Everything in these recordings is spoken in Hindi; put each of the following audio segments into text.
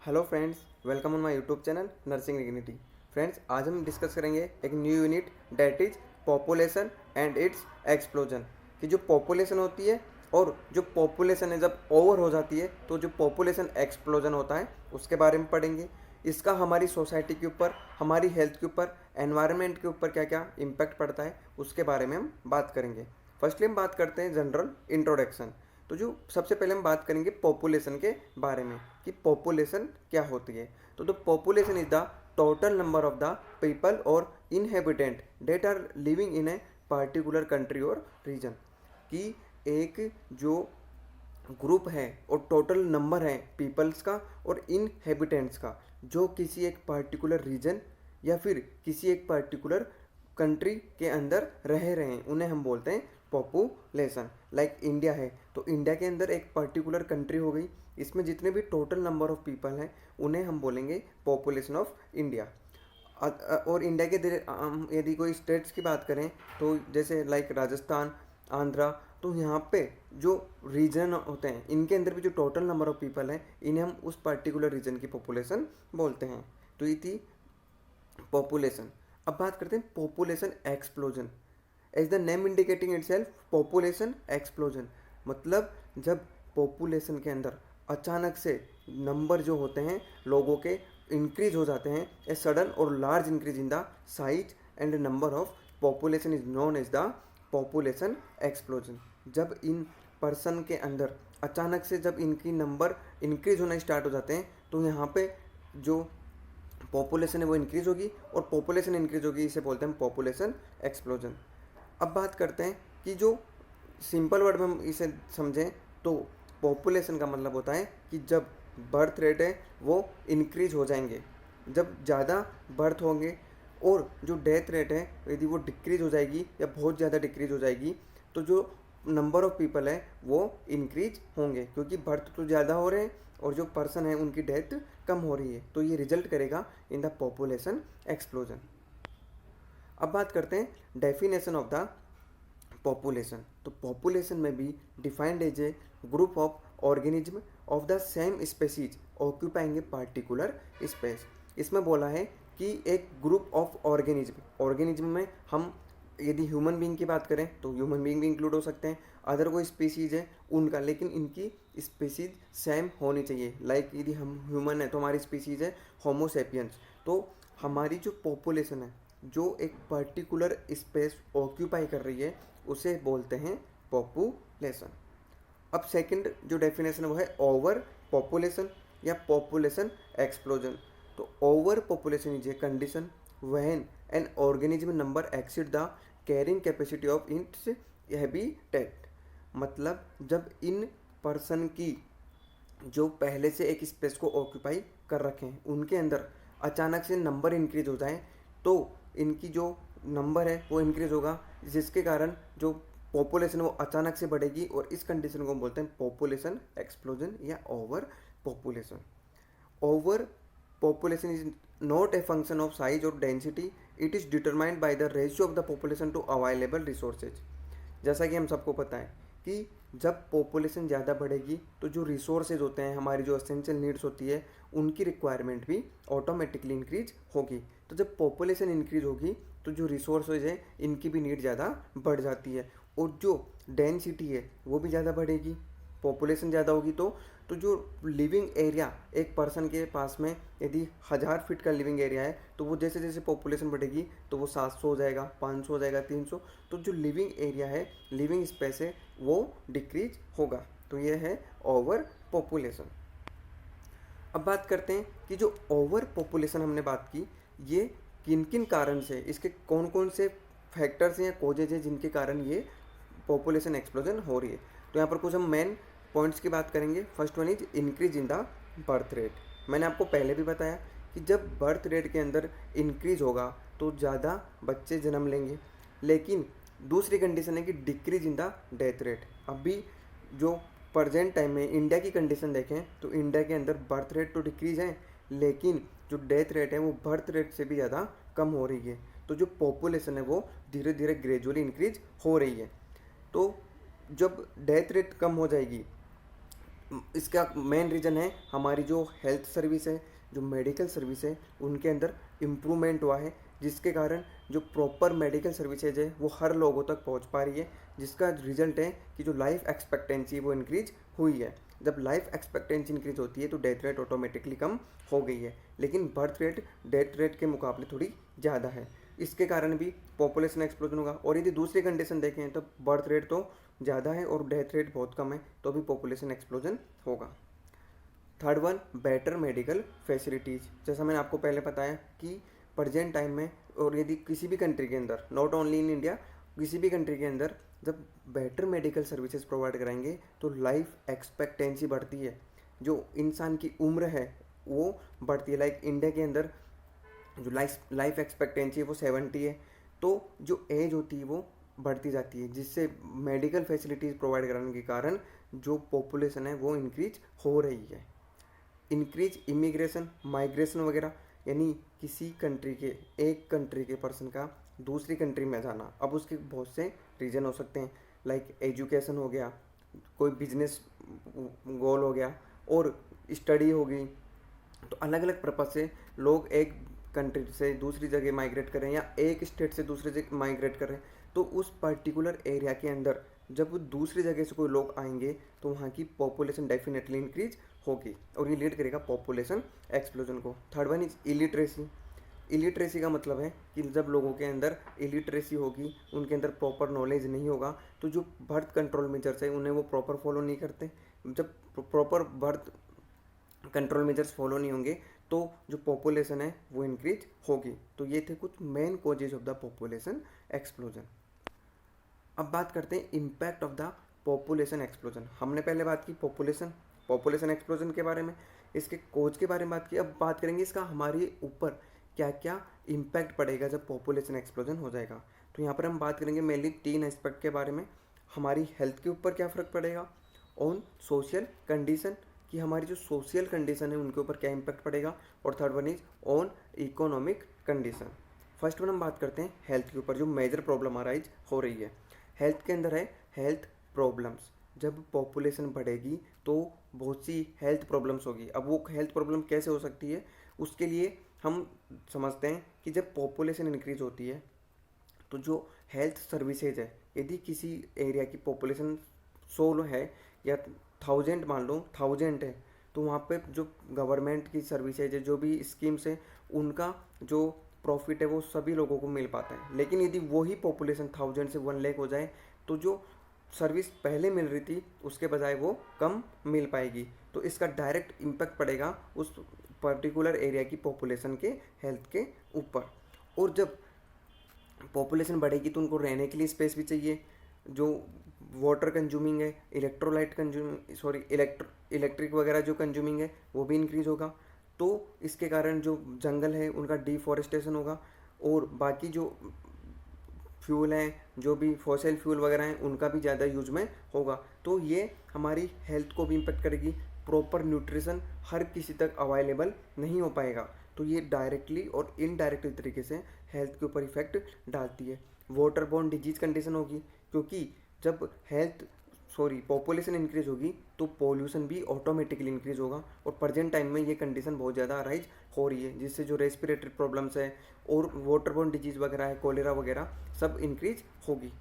Hello friends, welcome on my YouTube channel nursing dignity. Friends, आज हम डिस्कस करेंगे एक new unit that is population and its explosion. कि जो पॉपुलेशन होती है और जो पॉपुलेशन है जब ओवर हो जाती है तो जो पॉपुलेशन एक्सप्लोजन होता है उसके बारे में पढ़ेंगे। इसका हमारी सोसाइटी के ऊपर, हमारी हेल्थ के ऊपर, एनवायरनमेंट के ऊपर क्या क्या इम्पैक्ट पड़ता है उसके बारे में हम बात करेंगे। फर्स्टली हम बात करते हैं जनरल इंट्रोडक्शन। तो जो सबसे पहले हम बात करेंगे पॉपुलेशन के बारे में कि पॉपुलेशन क्या होती है। तो the population is the total number of the people और inhabitant that are living in a particular country और रीजन। कि एक जो ग्रुप है और टोटल नंबर है पीपल्स का और इनहेबिटेंट्स का जो किसी एक पर्टिकुलर रीजन या फिर किसी एक पर्टिकुलर कंट्री के अंदर रह रहे हैं उन्हें हम बोलते हैं पॉपुलेशन। लाइक इंडिया है तो इंडिया के अंदर एक पर्टिकुलर कंट्री हो गई, इसमें जितने भी टोटल नंबर ऑफ पीपल हैं उन्हें हम बोलेंगे पॉपुलेशन ऑफ इंडिया। और इंडिया के यदि कोई स्टेट्स की बात करें तो जैसे लाइक राजस्थान, आंध्रा, तो यहाँ पे जो रीजन होते हैं इनके अंदर भी जो टोटल नंबर ऑफ पीपल हैं इन्हें हम उस पर्टिकुलर रीजन की पॉपुलेशन बोलते हैं। तो ये थी पॉपुलेशन। अब बात करते हैं population explosion. As the name indicating itself population explosion, मतलब जब पॉपुलेशन के अंदर अचानक से नंबर जो होते हैं लोगों के इंक्रीज हो जाते हैं। ए सडन और large increase in the size and number of population is known as the population explosion. जब इन पर्सन के अंदर अचानक से जब इनकी नंबर इंक्रीज होना स्टार्ट हो जाते हैं तो यहाँ पे जो पॉपुलेशन है वो इंक्रीज होगी और पॉपुलेशन इंक्रीज होगी, इसे बोलते हैं पॉपुलेशन एक्सप्लोजन। अब बात करते हैं कि जो सिंपल वर्ड में हम इसे समझें तो पॉपुलेशन का मतलब होता है कि जब बर्थ रेट है वो इंक्रीज हो जाएंगे, जब ज़्यादा बर्थ होंगे, और जो डेथ रेट है यदि वो डिक्रीज हो जाएगी या बहुत ज़्यादा डिक्रीज हो जाएगी तो जो नंबर ऑफ पीपल है वो इंक्रीज होंगे, क्योंकि बर्थ तो ज़्यादा हो रहे हैं और जो पर्सन है उनकी डेथ कम हो रही है, तो ये रिजल्ट करेगा इन द पॉपुलेशन एक्सप्लोजन। अब बात करते हैं डेफिनेशन ऑफ द पॉपुलेशन। तो पॉपुलेशन में भी defined as a group of organism of the same species occupying a particular space. इसमें बोला है कि एक ग्रुप ऑफ ऑर्गेनिज्म में हम यदि ह्यूमन बीइंग की बात करें तो ह्यूमन बीइंग भी इंक्लूड हो सकते हैं, अदर कोई स्पीसीज है उनका, लेकिन इनकी स्पीसीज सेम होनी चाहिए। लाइक यदि हम ह्यूमन है तो हमारी स्पीसीज है होमो सेपियंस। तो हमारी जो पॉपुलेशन है जो एक पर्टिकुलर स्पेस ऑक्यूपाई कर रही है उसे बोलते हैं पॉपुलेशन। अब सेकंड जो डेफिनेशन है वो है ओवर पॉपुलेशन या पॉपुलेशन एक्सप्लोजन। तो over population is a condition when an organism number exceed the carrying capacity of its habitat. मतलब जब इन पर्सन की जो पहले से एक स्पेस को ऑक्यूपाई कर रखे हैं उनके अंदर अचानक से नंबर इंक्रीज हो जाए तो इनकी जो नंबर है वो इंक्रीज होगा, जिसके कारण जो पॉपुलेशन वो अचानक से बढ़ेगी, और इस कंडीशन को हम बोलते हैं पॉपुलेशन एक्सप्लोजन या over population. Over population is not a function of size or density, it is determined by the ratio of the population to available resources। जैसा कि हम सबको पता है कि जब पॉपुलेशन ज़्यादा बढ़ेगी तो जो रिसोर्सेज होते हैं, हमारी जो एसेंशियल नीड्स होती है, उनकी रिक्वायरमेंट भी ऑटोमेटिकली इंक्रीज होगी। तो जब पॉपुलेशन इंक्रीज होगी तो जो रिसोर्सेज है इनकी भी नीड ज़्यादा बढ़ जाती है, और जो डेंसिटी है वो भी ज़्यादा बढ़ेगी। पॉपुलेशन ज़्यादा होगी तो जो लिविंग एरिया एक पर्सन के पास में यदि 1000 फीट का लिविंग एरिया है तो वो जैसे जैसे पॉपुलेशन बढ़ेगी तो वो 700 हो जाएगा, 500 हो जाएगा, 300। तो जो लिविंग एरिया है, लिविंग स्पेस है, वो डिक्रीज होगा। तो ये है ओवर पॉपुलेशन। अब बात करते हैं कि जो ओवर पॉपुलेशन हमने बात की ये किन किन कारण से, इसके कौन कौन से फैक्टर्स हैं या कोजेज हैं जिनके कारण ये पॉपुलेशन एक्सप्लोजन हो रही है। तो यहाँ पर कुछ हम मेन पॉइंट्स की बात करेंगे। First one is increase in the birth rate. मैंने आपको पहले भी बताया कि जब बर्थ रेट के अंदर इंक्रीज होगा तो ज़्यादा बच्चे जन्म लेंगे, लेकिन दूसरी कंडीशन है कि decrease in the death rate. अभी जो प्रेजेंट टाइम में इंडिया की कंडीशन देखें तो इंडिया के अंदर बर्थ रेट तो डिक्रीज है, लेकिन जो डेथ रेट है वो बर्थ रेट से भी ज़्यादा कम हो रही है। तो जो पॉपुलेशन है वो धीरे धीरे ग्रेजुअली इंक्रीज हो रही है। तो जब डेथ रेट कम हो जाएगी, इसका मेन रीज़न है हमारी जो हेल्थ सर्विस है, जो मेडिकल सर्विस है, उनके अंदर इम्प्रूवमेंट हुआ है, जिसके कारण जो प्रॉपर मेडिकल सर्विसेज है वो हर लोगों तक पहुंच पा रही है, जिसका रिजल्ट है कि जो लाइफ एक्सपेक्टेंसी वो इंक्रीज हुई है। जब लाइफ एक्सपेक्टेंसी इंक्रीज होती है तो डेथ रेट ऑटोमेटिकली कम हो गई है, लेकिन बर्थ रेट डेथ रेट के मुकाबले थोड़ी ज़्यादा है। इसके कारण भी पॉपुलेशन एक्सप्लोजन होगा। और यदि दूसरी कंडीशन देखें तो बर्थ रेट तो ज़्यादा है और डेथ रेट बहुत कम है, तो भी पॉपुलेशन एक्सप्लोजन होगा। Third one, better medical facilities. जैसा मैंने आपको पहले बताया कि प्रेजेंट टाइम में और यदि किसी भी कंट्री के अंदर, नॉट ओनली इन इंडिया, किसी भी कंट्री के अंदर जब बेटर मेडिकल सर्विसेज प्रोवाइड कराएंगे तो लाइफ एक्सपेक्टेंसी बढ़ती है, जो इंसान की उम्र है वो बढ़ती है। लाइक इंडिया के अंदर जो लाइफ एक्सपेक्टेंसी है वो 70 है, तो जो एज होती है वो बढ़ती जाती है, जिससे मेडिकल फैसिलिटीज़ प्रोवाइड कराने के कारण जो पॉपुलेशन है वो इंक्रीज हो रही है। इंक्रीज इमिग्रेशन, माइग्रेशन वगैरह, यानी किसी कंट्री के, एक कंट्री के पर्सन का दूसरी कंट्री में जाना। अब उसके बहुत से रीज़न हो सकते हैं, लाइक एजुकेशन हो गया, कोई बिजनेस गोल हो गया, और स्टडी हो गई। तो अलग अलग पर्पज से लोग एक कंट्री से दूसरी जगह माइग्रेट करें या एक स्टेट से दूसरी जगह माइग्रेट करें, तो उस पर्टिकुलर एरिया के अंदर जब वो दूसरी जगह से कोई लोग आएंगे तो वहाँ की पॉपुलेशन डेफिनेटली इंक्रीज होगी और ये लीड करेगा पॉपुलेशन एक्सप्लोजन को। Third one is illiteracy. Illiteracy का मतलब है कि जब लोगों के अंदर इलिटरेसी होगी, उनके अंदर प्रॉपर नॉलेज नहीं होगा, तो जो बर्थ कंट्रोल मेजर्स है उन्हें वो प्रॉपर फॉलो नहीं करते। जब proper birth control measures follow नहीं होंगे तो जो पॉपुलेशन है वो इंक्रीज होगी। तो ये थे कुछ main causes of the population explosion. अब बात करते हैं impact of the population explosion. हमने पहले बात की पॉपुलेशन एक्सप्लोजन के बारे में, इसके कोज के बारे में बात की। अब बात करेंगे इसका हमारे ऊपर क्या क्या इम्पैक्ट पड़ेगा जब पॉपुलेशन एक्सप्लोजन हो जाएगा। तो यहाँ पर हम बात करेंगे मेनली 3 एस्पेक्ट के बारे में। हमारी हेल्थ के ऊपर क्या फ़र्क पड़ेगा, ऑन सोशल कंडीशन, कि हमारी जो सोशल कंडीशन है उनके ऊपर क्या इम्पैक्ट पड़ेगा, और third one is on economic condition. First one हम बात करते हैं हेल्थ के ऊपर, जो मेजर प्रॉब्लम अराइज हो रही है हेल्थ के अंदर है हेल्थ प्रॉब्लम्स। जब पॉपुलेशन बढ़ेगी तो बहुत सी हेल्थ प्रॉब्लम्स होगी। अब वो हेल्थ प्रॉब्लम कैसे हो सकती है, उसके लिए हम समझते हैं कि जब पॉपुलेशन इंक्रीज होती है तो जो हेल्थ सर्विसेज है, यदि किसी एरिया की पॉपुलेशन 100 है या 1000 मान लो 1000 है, तो वहाँ पे जो गवर्नमेंट की सर्विसेज है, जो भी स्कीम्स है, उनका जो प्रॉफिट है वो सभी लोगों को मिल पाता है। लेकिन यदि वही पॉपुलेशन 1000 से 1 लाख हो जाए तो जो सर्विस पहले मिल रही थी उसके बजाय वो कम मिल पाएगी। तो इसका डायरेक्ट इम्पैक्ट पड़ेगा उस पर्टिकुलर एरिया की पॉपुलेशन के हेल्थ के ऊपर। और जब पॉपुलेशन बढ़ेगी तो उनको रहने के लिए स्पेस भी चाहिए, जो वाटर कंज्यूमिंग है, इलेक्ट्रिक वगैरह जो कंज्यूमिंग है वो भी इंक्रीज होगा। तो इसके कारण जो जंगल है उनका डिफॉरेस्टेशन होगा, और बाकी जो फ्यूल हैं, जो भी फॉसिल फ्यूल वगैरह हैं, उनका भी ज़्यादा यूज में होगा। तो ये हमारी हेल्थ को भी इम्पेक्ट करेगी। प्रॉपर न्यूट्रिशन हर किसी तक अवेलेबल नहीं हो पाएगा, तो ये डायरेक्टली और इनडायरेक्टली तरीके से हेल्थ के ऊपर इफेक्ट डालती है। वाटर बोर्न डिजीज कंडीशन होगी, क्योंकि जब पॉपुलेशन इंक्रीज होगी तो पॉल्यूशन भी ऑटोमेटिकली इंक्रीज होगा। और प्रेजेंट टाइम में ये कंडीशन बहुत ज़्यादा अराइज हो रही है, जिससे जो रेस्पिरेटरी प्रॉब्लम्स है और वाटर बोर्न डिजीज़ वगैरह है, कोलेरा वगैरह, सब इंक्रीज होगी।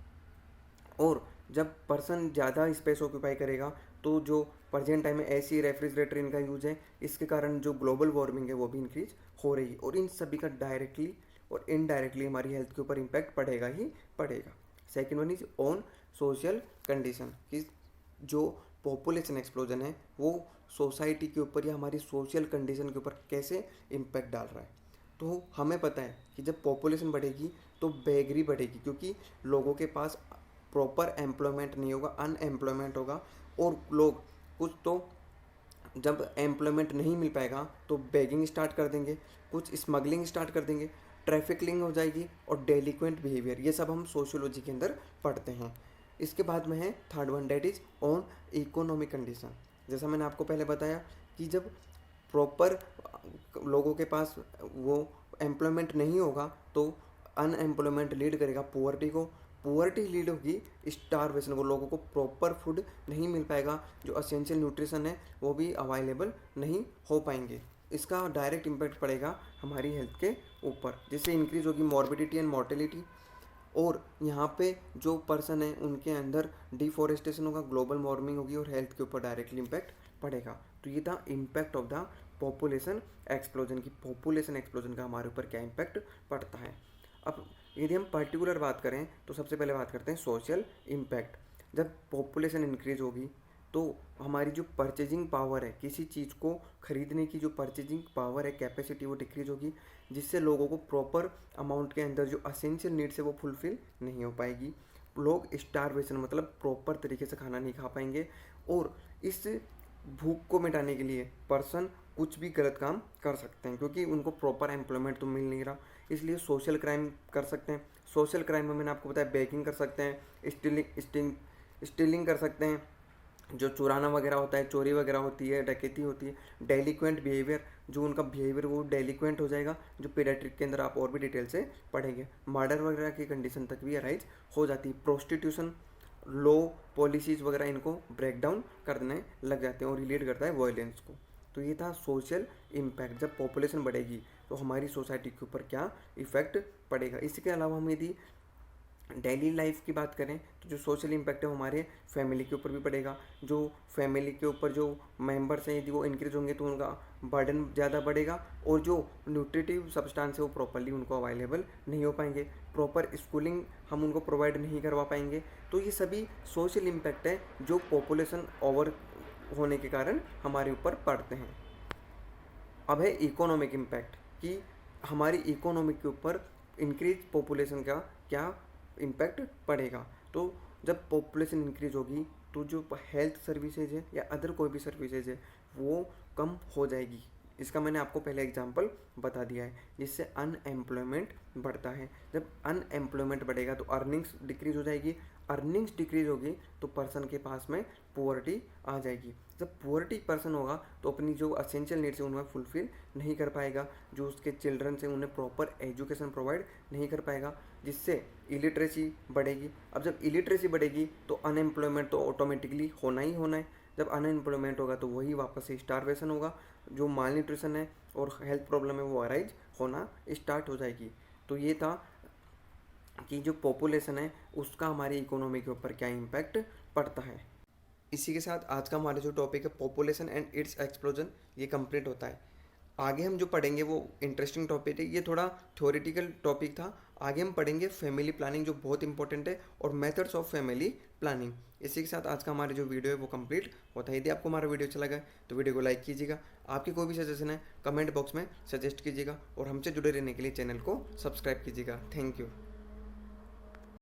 और जब पर्सन ज़्यादा स्पेस ऑक्यूपाई करेगा तो जो प्रेजेंट टाइम में एसी, रेफ्रिजरेटर इनका यूज है, इसके कारण जो ग्लोबल वार्मिंग है वो भी इंक्रीज हो रही है। और इन सभी का डायरेक्टली और इनडायरेक्टली हमारी हेल्थ के ऊपर इम्पैक्ट पड़ेगा ही पड़ेगा। Second one is on social condition, कि जो पॉपुलेशन एक्सप्लोजन है वो सोसाइटी के ऊपर या हमारी सोशल कंडीशन के ऊपर कैसे इम्पैक्ट डाल रहा है। तो हमें पता है कि जब पॉपुलेशन बढ़ेगी तो बेगरी बढ़ेगी, क्योंकि लोगों के पास प्रॉपर एम्प्लॉयमेंट नहीं होगा, अनएम्प्लॉयमेंट होगा। और लोग कुछ तो जब एम्प्लॉयमेंट नहीं मिल पाएगा तो बेगिंग स्टार्ट कर देंगे, कुछ स्मगलिंग स्टार्ट कर देंगे, ट्रैफिकिंग हो जाएगी और डेलिक्वेंट बिहेवियर, ये सब हम सोशियोलॉजी के अंदर पढ़ते हैं। इसके बाद में है third one, that is on economic condition. जैसा मैंने आपको पहले बताया कि जब प्रॉपर लोगों के पास वो एम्प्लॉयमेंट नहीं होगा तो अनएम्प्लॉयमेंट लीड करेगा पुअर्टी को, पुअर्टी लीड होगी स्टारवेशन को, लोगों को प्रॉपर फूड नहीं मिल पाएगा, जो असेंशियल न्यूट्रिशन है वो भी अवेलेबल नहीं हो पाएंगे। इसका डायरेक्ट इम्पैक्ट पड़ेगा हमारी हेल्थ के ऊपर, जिससे इंक्रीज होगी मॉर्बिडिटी एंड मॉर्टेलिटी। और यहाँ पे जो पर्सन है उनके अंदर डिफॉरेस्टेशन होगा, ग्लोबल वार्मिंग होगी और हेल्थ के ऊपर डायरेक्टली इम्पैक्ट पड़ेगा। तो ये था impact of the population explosion की, पॉपुलेशन एक्सप्लोजन का हमारे ऊपर क्या इम्पैक्ट पड़ता है। अब यदि हम पर्टिकुलर बात करें तो सबसे पहले बात करते हैं सोशल इम्पैक्ट। जब पॉपुलेशन इंक्रीज होगी तो हमारी जो परचेजिंग पावर है, किसी चीज़ को खरीदने की जो परचेजिंग पावर है, कैपेसिटी, वो डिक्रीज होगी, जिससे लोगों को प्रॉपर अमाउंट के अंदर जो असेंशियल नीड्स है वो फुलफिल नहीं हो पाएगी। लोग स्टारवेशन मतलब प्रॉपर तरीके से खाना नहीं खा पाएंगे, और इस भूख को मिटाने के लिए पर्सन कुछ भी गलत काम कर सकते हैं, क्योंकि उनको प्रॉपर एम्प्लॉयमेंट तो मिल नहीं रहा। इसलिए सोशल क्राइम कर सकते हैं। सोशल क्राइम में मैंने आपको बताया बेगिंग कर सकते हैं, स्टीलिंग कर सकते हैं, जो चुराना वगैरह होता है, चोरी वगैरह होती है, डकैती होती है, डेलिक्वेंट बिहेवियर, जो उनका बिहेवियर वो डेलिक्वेंट हो जाएगा, जो पीडियाट्रिक के अंदर आप और भी डिटेल से पढ़ेंगे। मर्डर वगैरह की कंडीशन तक भी अराइज हो जाती है। प्रोस्टिट्यूशन, लो पॉलिसीज वगैरह इनको ब्रेक डाउन करने लग जाते हैं और रिलेट करता है वायलेंस को। तो ये था सोशल इम्पैक्ट। जब पॉपुलेशन बढ़ेगी तो हमारी सोसाइटी के ऊपर क्या इफ़ेक्ट पड़ेगा। इसके अलावा हम यदि डेली लाइफ की बात करें तो जो सोशल इम्पैक्ट है वो हमारे फैमिली के ऊपर भी पड़ेगा। जो फैमिली के ऊपर जो मेंबर्स हैं यदि वो इंक्रीज होंगे तो उनका बर्डन ज़्यादा बढ़ेगा, और जो न्यूट्रिटिव सब्सटेंस है वो प्रॉपरली उनको अवेलेबल नहीं हो पाएंगे, प्रॉपर स्कूलिंग हम उनको प्रोवाइड नहीं करवा पाएंगे। तो ये सभी सोशल इम्पैक्ट है जो पॉपुलेशन ओवर होने के कारण हमारे ऊपर पड़ते हैं। अब है इकोनॉमिक इम्पैक्ट, कि हमारी इकोनॉमिक के ऊपर इंक्रीज पॉपुलेशन का क्या इम्पैक्ट पड़ेगा। तो जब पॉपुलेशन इंक्रीज होगी तो जो हेल्थ सर्विसेज है या अदर कोई भी सर्विसेज है वो कम हो जाएगी। इसका मैंने आपको पहले एग्जांपल बता दिया है, जिससे अनएम्प्लॉयमेंट बढ़ता है। जब अनएम्प्लॉयमेंट बढ़ेगा तो अर्निंग्स डिक्रीज हो जाएगी, अर्निंग्स डिक्रीज होगी तो पर्सन के पास में पुअर्टी आ जाएगी। जब पुअर्टी पर्सन होगा तो अपनी जो असेंशियल नीड्स है उनमें फुलफिल नहीं कर पाएगा, जो उसके चिल्ड्रन से उन्हें प्रॉपर एजुकेशन प्रोवाइड नहीं कर पाएगा, जिससे इलिटरेसी बढ़ेगी। अब जब इलिटरेसी बढ़ेगी तो अनएम्प्लॉयमेंट तो ऑटोमेटिकली होना ही होना है। जब अनएम्प्लॉयमेंट होगा तो वही वापस से स्टारवेशन होगा, जो माल न्यूट्रिशन है और हेल्थ प्रॉब्लम है वो अराइज होना स्टार्ट हो जाएगी। तो ये था कि जो पॉपुलेशन है उसका हमारी इकोनॉमी के ऊपर क्या इम्पैक्ट पड़ता है। इसी के साथ आज का हमारा जो टॉपिक है पॉपुलेशन एंड इट्स एक्सप्लोजन, ये कंप्लीट होता है। आगे हम जो पढ़ेंगे वो इंटरेस्टिंग टॉपिक है, ये थोड़ा थ्योरेटिकल टॉपिक था। आगे हम पढ़ेंगे फैमिली प्लानिंग, जो बहुत इंपॉर्टेंट है, और मेथड्स ऑफ फैमिली प्लानिंग। इसी के साथ आज का हमारा जो वीडियो है वो कंप्लीट होता है। यदि आपको हमारा वीडियो अच्छा लगा तो वीडियो को लाइक कीजिएगा, आपकी कोई भी सजेशन है कमेंट बॉक्स में सजेस्ट कीजिएगा, और हमसे जुड़े रहने के लिए चैनल को सब्सक्राइब कीजिएगा। Thank you.